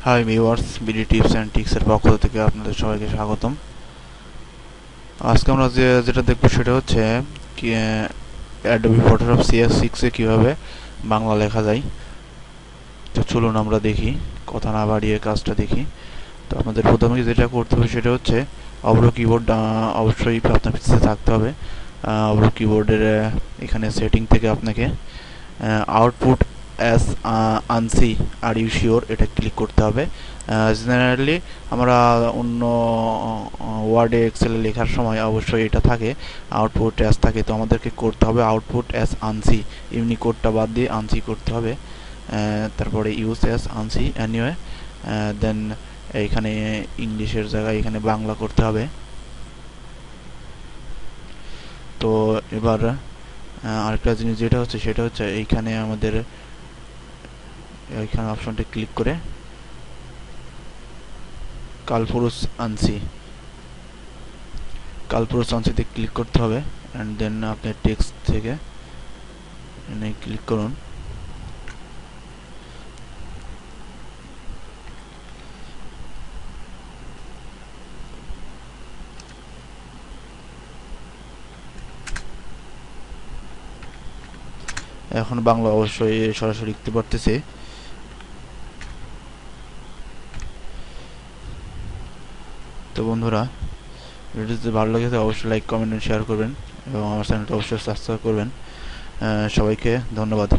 High viewers, BD tips and ট্রিক্সের পক্ষ থেকে আপনাদের সবাইকে স্বাগতম। আজকে আমরা যেটা দেখবো সেটা হচ্ছে কি অ্যাডোবি ফটোশপ CS6 এ কীভাবে বাংলা লেখা যায়। তো চলুন আমরা দেখি, কথা না বাড়িয়ে কাজটা দেখি। তো আপনাদের প্রথমে যেটা করতে হবে সেটা হচ্ছে অব্র কিবোর্ড অবশ্যই আপনার পিছিয়ে থাকতে হবে। অব্র কিবোর্ডের এখানে সেটিং থেকে আপনাকে output as ANSI are you sure এটা ক্লিক করতে হবে। জেনারেলি আমরা অন্য ওয়ার্ডে এক্সেলে লেখার সময় অবশ্যই এটা থাকে, আউটপুট অ্যাজ থাকে, তো আমাদেরকে করতে হবে আউটপুট অ্যাজ আনসি, ইউনিকোডটা বাদ দিয়ে আনসি করতে হবে। তারপরে ইউজ অ্যাজ আনসি অ্যানিওয়ে, দেন এইখানে ইংলিশের জায়গায় এখানে বাংলা করতে হবে। তো এবার আরেকটা জিনিস যেটা হচ্ছে সেটা হচ্ছে এইখানে আমাদের এইখানে অপশনটি ক্লিক করে কালপুরুষ আনসিতে ক্লিক করতে হবে। অ্যান্ড দেন আপনি টেক্সট থেকে এনে ক্লিক করুন। এখন বাংলা অবশ্যই সরাসরি লিখতে পারতেছে। তো বন্ধুরা, ভিডিও যদি ভালো লাগে অবশ্যই লাইক, কমেন্ট, শেয়ার করবেন এবং আমার চ্যানেলটা অবশ্যই সাবস্ক্রাইব করবেন। সবাইকে ধন্যবাদ।